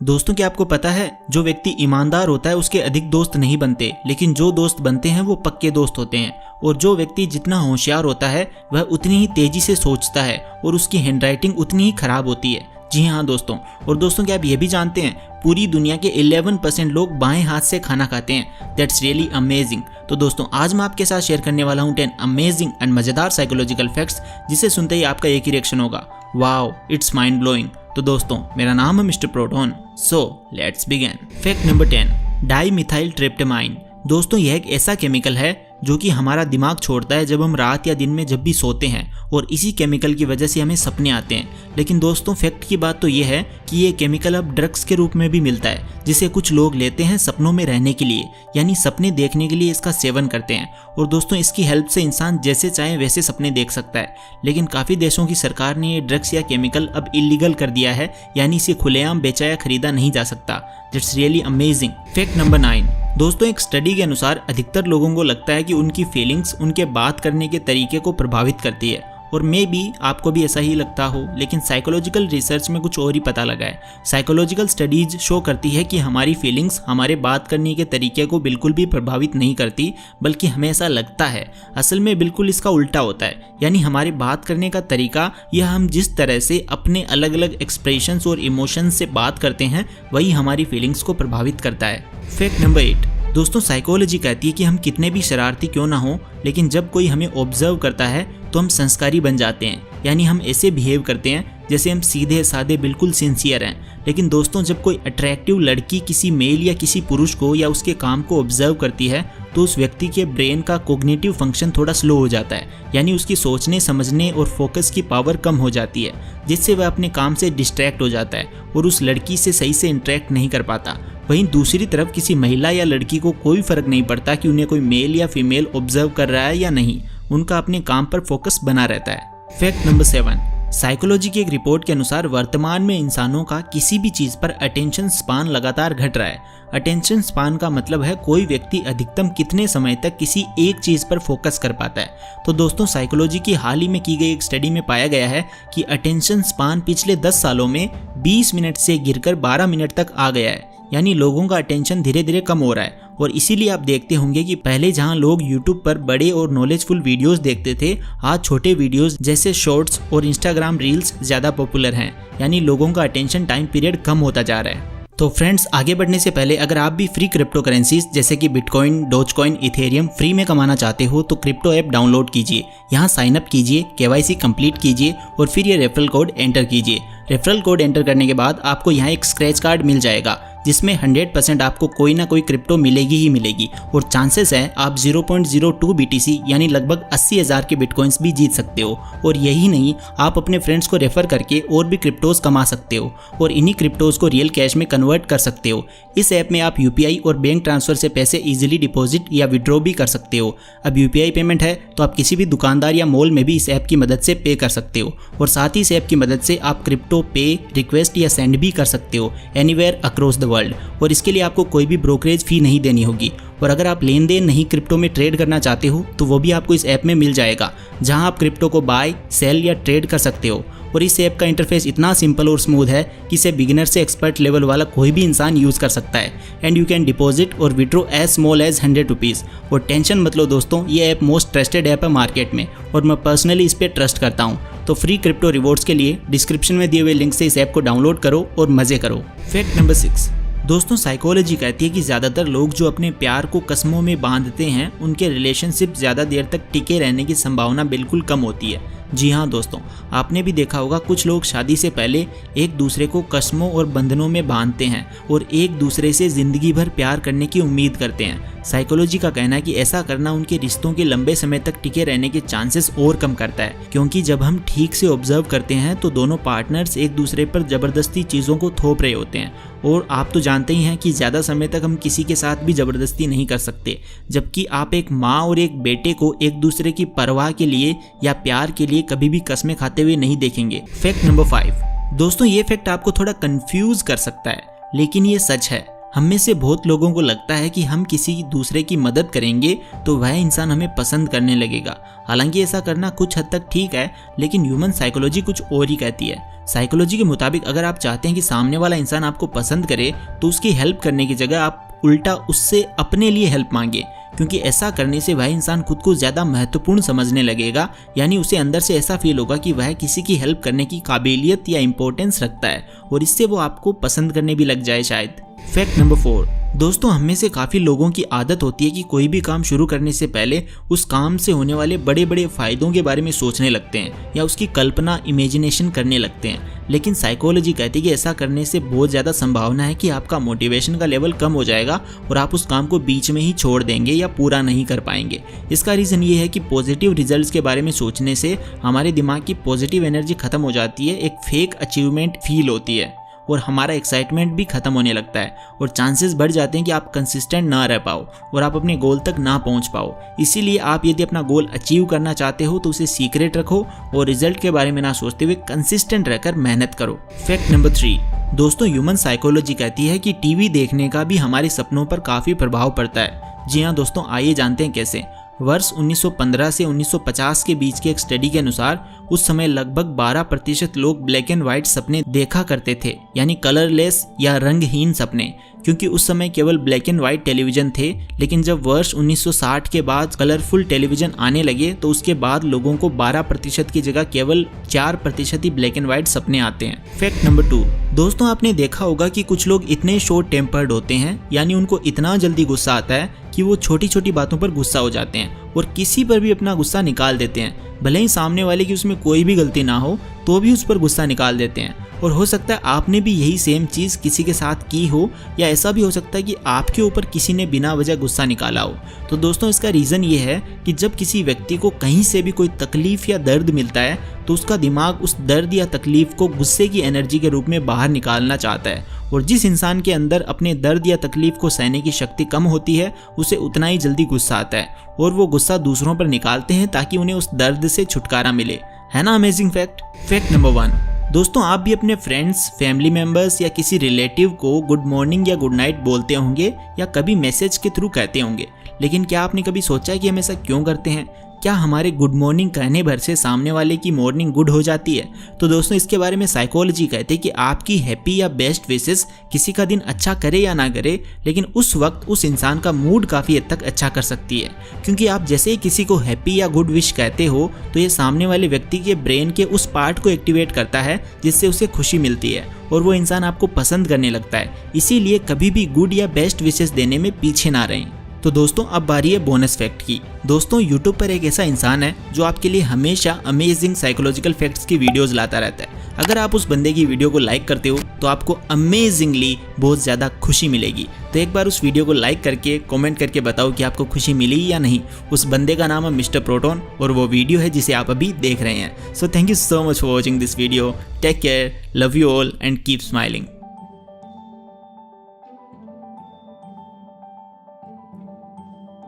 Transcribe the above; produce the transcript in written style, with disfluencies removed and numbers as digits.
दोस्तों क्या आपको पता है, जो व्यक्ति ईमानदार होता है उसके अधिक दोस्त नहीं बनते, लेकिन जो दोस्त बनते हैं वो पक्के दोस्त होते हैं। और जो व्यक्ति जितना होशियार होता है वह उतनी ही तेजी से सोचता है और उसकी हैंडराइटिंग उतनी ही खराब होती है। जी हाँ दोस्तों। और दोस्तों क्या आप ये भी जानते हैं, पूरी दुनिया के 11% लोग बाएं हाथ से खाना खाते हैं। That's really amazing. तो दोस्तों आज मैं आपके साथ शेयर करने वाला हूँ 10 अमेजिंग एंड मजेदार साइकोलॉजिकल फैक्ट्स, जिसे सुनते ही आपका एक ही रिएक्शन होगा, वाओ इट्स माइंड ब्लोइंग। तो दोस्तों मेरा नाम है mister Proton, so let's begin. Fact number 10, dimethyltryptamine. दोस्तों यह एक ऐसा केमिकल है जो कि हमारा दिमाग छोड़ता है जब हम रात या दिन में जब भी सोते हैं, और इसी केमिकल की वजह से हमें सपने आते हैं। लेकिन दोस्तों फैक्ट की बात तो ये है कि ये केमिकल अब ड्रग्स के रूप में भी मिलता है, जिसे कुछ लोग लेते हैं सपनों में रहने के लिए, यानी सपने देखने के लिए इसका सेवन करते हैं। और दोस्तों इसकी हेल्प से इंसान जैसे चाहे वैसे सपने देख सकता है। लेकिन काफ़ी देशों की सरकार ने ये ड्रग्स या केमिकल अब इलीगल कर दिया है, यानी इसे खुलेआम बेचा या खरीदा नहीं जा सकता। That's really amazing. Fact number 9, दोस्तों एक स्टडी के अनुसार अधिकतर लोगों को लगता है कि उनकी फीलिंग्स उनके बात करने के तरीके को प्रभावित करती है, और मे बी आपको भी ऐसा ही लगता हो। लेकिन साइकोलॉजिकल रिसर्च में कुछ और ही पता लगा है। साइकोलॉजिकल स्टडीज शो करती है कि हमारी फीलिंग्स हमारे बात करने के तरीके को बिल्कुल भी प्रभावित नहीं करती, बल्कि हमें ऐसा लगता है। असल में बिल्कुल इसका उल्टा होता है, यानी हमारे बात करने का तरीका या हम जिस तरह से अपने अलग अलग एक्सप्रेशंस और इमोशंस से बात करते हैं वही हमारी फीलिंग्स को प्रभावित करता है। फैक्ट नंबर 8, दोस्तों साइकोलॉजी कहती है कि हम कितने भी शरारती क्यों ना हो, लेकिन जब कोई हमें ऑब्जर्व करता है तो हम संस्कारी बन जाते हैं, यानी हम ऐसे बिहेव करते हैं जैसे हम सीधे साधे बिल्कुल सिंसियर हैं। लेकिन दोस्तों जब कोई अट्रैक्टिव लड़की किसी मेल या किसी पुरुष को या उसके काम को ऑब्जर्व करती है तो उस व्यक्ति के ब्रेन का कॉग्निटिव फंक्शन थोड़ा स्लो हो जाता है, यानी उसकी सोचने समझने और फोकस की पावर कम हो जाती है, जिससे वह अपने काम से डिस्ट्रैक्ट हो जाता है और उस लड़की से सही से इंटरेक्ट नहीं कर पाता। वहीं दूसरी तरफ किसी महिला या लड़की को कोई फर्क नहीं पड़ता कि उन्हें कोई मेल या फीमेल ऑब्जर्व कर रहा है या नहीं, उनका अपने काम पर फोकस बना रहता है। फैक्ट नंबर 7, साइकोलॉजी की एक रिपोर्ट के अनुसार वर्तमान में इंसानों का किसी भी चीज पर अटेंशन स्पान लगातार घट रहा है। अटेंशन स्पान का मतलब है कोई व्यक्ति अधिकतम कितने समय तक किसी एक चीज पर फोकस कर पाता है। तो दोस्तों साइकोलॉजी की हाल ही में की गई एक स्टडी में पाया गया है कि अटेंशन स्पान पिछले 10 सालों में 20 मिनट से गिरकर 12 मिनट तक आ गया है, यानी लोगों का अटेंशन धीरे धीरे कम हो रहा है। और इसीलिए आप देखते होंगे कि पहले जहां लोग YouTube पर बड़े और नॉलेजफुल वीडियोस देखते थे, आज छोटे वीडियोस जैसे शॉर्ट्स और Instagram रील्स ज़्यादा पॉपुलर हैं, यानी लोगों का अटेंशन टाइम पीरियड कम होता जा रहा है। तो फ्रेंड्स आगे बढ़ने से पहले अगर आप भी फ्री क्रिप्टो करेंसीज जैसे कि बिटकॉइन, डोजकॉइन, इथेरियम फ्री में कमाना चाहते हो तो क्रिप्टो ऐप डाउनलोड कीजिए, यहाँ साइन अप कीजिए, KYC कंप्लीट कीजिए और फिर ये रेफरल कोड एंटर कीजिए। रेफरल कोड एंटर करने के बाद आपको यहाँ एक स्क्रैच कार्ड मिल जाएगा, जिसमें 100% आपको कोई ना कोई क्रिप्टो मिलेगी ही मिलेगी, और चांसेस है आप 0.02 BTC यानी लगभग 80,000 के बिटकॉइंस भी जीत सकते हो। और यही नहीं, आप अपने फ्रेंड्स को रेफर करके और भी क्रिप्टोज कमा सकते हो और इन्हीं क्रिप्टोज को रियल कैश में कन्वर्ट कर सकते हो। इस ऐप में आप UPI और बैंक ट्रांसफर से पैसे इजीली डिपॉजिट या विड्रॉ भी कर सकते हो। अब UPI पेमेंट है तो आप किसी भी दुकानदार या मॉल में भी इस ऐप की मदद से पे कर सकते हो, और साथ ही इस ऐप की मदद से आप क्रिप्टो पे, रिक्वेस्ट या सेंड भी कर सकते हो एनीवेयर अक्रॉस द वर्ल्ड, और इसके लिए आपको कोई भी ब्रोकरेज फी नहीं देनी होगी। और अगर आप लेन देन नहीं क्रिप्टो में ट्रेड करना चाहते हो तो वो भी आपको इस ऐप में मिल जाएगा, जहां आप क्रिप्टो को बाय, सेल या ट्रेड कर सकते हो। और इस ऐप का इंटरफेस इतना सिंपल और स्मूथ है कि इसे बिगिनर से एक्सपर्ट लेवल वाला कोई भी इंसान यूज़ कर सकता है। एंड यू कैन डिपॉजिट और withdraw as small as 100 rupees. और टेंशन मत लो दोस्तों, ये ऐप मोस्ट ट्रस्टेड ऐप है मार्केट में, और मैं पर्सनली इस पर ट्रस्ट करता हूँ। तो फ्री क्रिप्टो रिवॉर्ड्स के लिए डिस्क्रिप्शन में दिए हुए लिंक से इस ऐप को डाउनलोड करो और मज़े करो। फैक्ट नंबर 6, दोस्तों साइकोलॉजी कहती है कि ज़्यादातर लोग जो अपने प्यार को कस्मों में बांधते हैं उनके रिलेशनशिप ज़्यादा देर तक टिके रहने की संभावना बिल्कुल कम होती है। जी हाँ दोस्तों, आपने भी देखा होगा कुछ लोग शादी से पहले एक दूसरे को कस्मों और बंधनों में बांधते हैं और एक दूसरे से ज़िंदगी भर प्यार करने की उम्मीद करते हैं। साइकोलॉजी का कहना है कि ऐसा करना उनके रिश्तों के लंबे समय तक टिके रहने के चांसेस और कम करता है, क्योंकि जब हम ठीक से ऑब्जर्व करते हैं तो दोनों पार्टनर्स एक दूसरे पर ज़बरदस्ती चीज़ों को थोप रहे होते हैं। और आप तो जानते ही हैं कि ज़्यादा समय तक हम किसी के साथ भी ज़बरदस्ती नहीं कर सकते, जबकि आप एक माँ और एक बेटे को एक दूसरे की परवाह के लिए या प्यार के लिए कभी भी कस्में खाते हुए नहीं देखेंगे। फैक्ट नंबर 5, दोस्तों ये फैक्ट आपको थोड़ा कंफ्यूज कर सकता है, लेकिन ये सच है। हम में से बहुत लोगों को लगता है कि हम किसी दूसरे की मदद करेंगे तो वह इंसान हमें पसंद करने लगेगा। हालांकि ऐसा करना कुछ हद तक ठीक है, लेकिन ह्यूमन साइकोलॉजी कुछ और ही कहती है। साइकोलॉजी के मुताबिक अगर आप चाहते हैं कि सामने वाला इंसान आपको पसंद करे तो उसकी हेल्प करने की जगह आप उल्टा उससे अपने लिए हेल्प मांगे, क्योंकि ऐसा करने से वह इंसान खुद को ज़्यादा महत्वपूर्ण समझने लगेगा। यानी उसे अंदर से ऐसा फील होगा कि वह किसी की हेल्प करने की काबिलियत या इम्पोर्टेंस रखता है, और इससे वो आपको पसंद करने भी लग जाए शायद। फैक्ट नंबर 4, दोस्तों हम में से काफ़ी लोगों की आदत होती है कि कोई भी काम शुरू करने से पहले उस काम से होने वाले बड़े बड़े फ़ायदों के बारे में सोचने लगते हैं या उसकी कल्पना इमेजिनेशन करने लगते हैं। लेकिन साइकोलॉजी कहती है कि ऐसा करने से बहुत ज़्यादा संभावना है कि आपका मोटिवेशन का लेवल कम हो जाएगा और आप उस काम को बीच में ही छोड़ देंगे या पूरा नहीं कर पाएंगे। इसका रीज़न ये है कि पॉजिटिव रिजल्ट्स के बारे में सोचने से हमारे दिमाग की पॉजिटिव एनर्जी खत्म हो जाती है, एक फेक अचीवमेंट फील होती है और हमारा एक्साइटमेंट भी खत्म होने लगता है, और चांसेस बढ़ जाते हैं कि आप कंसिस्टेंट ना रह पाओ और आप अपने गोल तक ना पहुंच पाओ। इसीलिए आप यदि अपना गोल अचीव करना चाहते हो तो उसे सीक्रेट रखो और रिजल्ट के बारे में ना सोचते हुए कंसिस्टेंट रहकर मेहनत करो। फैक्ट नंबर 3, दोस्तों ह्यूमन साइकोलॉजी कहती है कि टीवी देखने का भी हमारे सपनों पर काफ़ी प्रभाव पड़ता है। जी हाँ दोस्तों, आइए जानते हैं कैसे। वर्ष 1915 से 1950 के बीच के एक स्टडी के अनुसार उस समय लगभग 12% लोग ब्लैक एंड व्हाइट सपने देखा करते थे, यानी कलरलेस या रंगहीन सपने, क्योंकि उस समय केवल ब्लैक एंड व्हाइट टेलीविज़न थे। लेकिन जब वर्ष 1960 के बाद कलरफुल टेलीविज़न आने लगे तो उसके बाद लोगों को 12% की जगह केवल 4% ही ब्लैक एंड व्हाइट सपने आते हैं। फैक्ट नंबर 2, दोस्तों आपने देखा होगा कि कुछ लोग इतने शॉर्ट टेम्पर्ड होते हैं, यानी उनको इतना जल्दी गुस्सा आता है कि वो छोटी छोटी बातों पर गुस्सा हो जाते हैं और किसी पर भी अपना गुस्सा निकाल देते हैं। भले ही सामने वाले की उसमें कोई भी गलती ना हो तो भी उस पर गुस्सा निकाल देते हैं। और हो सकता है आपने भी यही सेम चीज़ किसी के साथ की हो, या ऐसा भी हो सकता है कि आपके ऊपर किसी ने बिना वजह गुस्सा निकाला हो। तो दोस्तों इसका रीज़न ये है कि जब किसी व्यक्ति को कहीं से भी कोई तकलीफ़ या दर्द मिलता है तो उसका दिमाग उस दर्द या तकलीफ़ को गुस्से की एनर्जी के रूप में बाहर निकालना चाहता है, और जिस इंसान के अंदर अपने दर्द या तकलीफ को सहने की शक्ति कम होती है उसे उतना ही जल्दी गुस्सा आता है, और वो गुस्सा दूसरों पर निकालते हैं ताकि उन्हें उस दर्द से छुटकारा मिले। है ना अमेजिंग फैक्ट। फैक्ट नंबर 1, दोस्तों आप भी अपने फ्रेंड्स, फैमिली मेम्बर्स या किसी रिलेटिव को गुड मॉर्निंग या गुड नाइट बोलते होंगे या कभी मैसेज के थ्रू कहते होंगे, लेकिन क्या आपने कभी सोचा है कि हम ऐसा क्यों करते हैं? क्या हमारे गुड मॉर्निंग कहने भर से सामने वाले की मॉर्निंग गुड हो जाती है? तो दोस्तों इसके बारे में साइकोलॉजी कहते हैं कि आपकी हैप्पी या बेस्ट विशेस किसी का दिन अच्छा करे या ना करे, लेकिन उस वक्त उस इंसान का मूड काफ़ी हद तक अच्छा कर सकती है, क्योंकि आप जैसे ही किसी को हैप्पी या गुड विश कहते हो तो ये सामने वाले व्यक्ति के ब्रेन के उस पार्ट को एक्टिवेट करता है जिससे उसे खुशी मिलती है और वो इंसान आपको पसंद करने लगता है। इसीलिए कभी भी गुड या बेस्ट विशेस देने में पीछे ना रहें। तो दोस्तों अब बारी है बोनस फैक्ट की। दोस्तों यूट्यूब पर एक ऐसा इंसान है जो आपके लिए हमेशा अमेजिंग साइकोलॉजिकल फैक्ट्स की वीडियोस लाता रहता है। अगर आप उस बंदे की वीडियो को लाइक करते हो तो आपको अमेजिंगली बहुत ज़्यादा खुशी मिलेगी। तो एक बार उस वीडियो को लाइक करके कमेंट करके बताओ कि आपको खुशी मिली या नहीं। उस बंदे का नाम है मिस्टर प्रोटोन और वो वीडियो है जिसे आप अभी देख रहे हैं। So thank you so much for watching this video. Take care, love you all and keep smiling.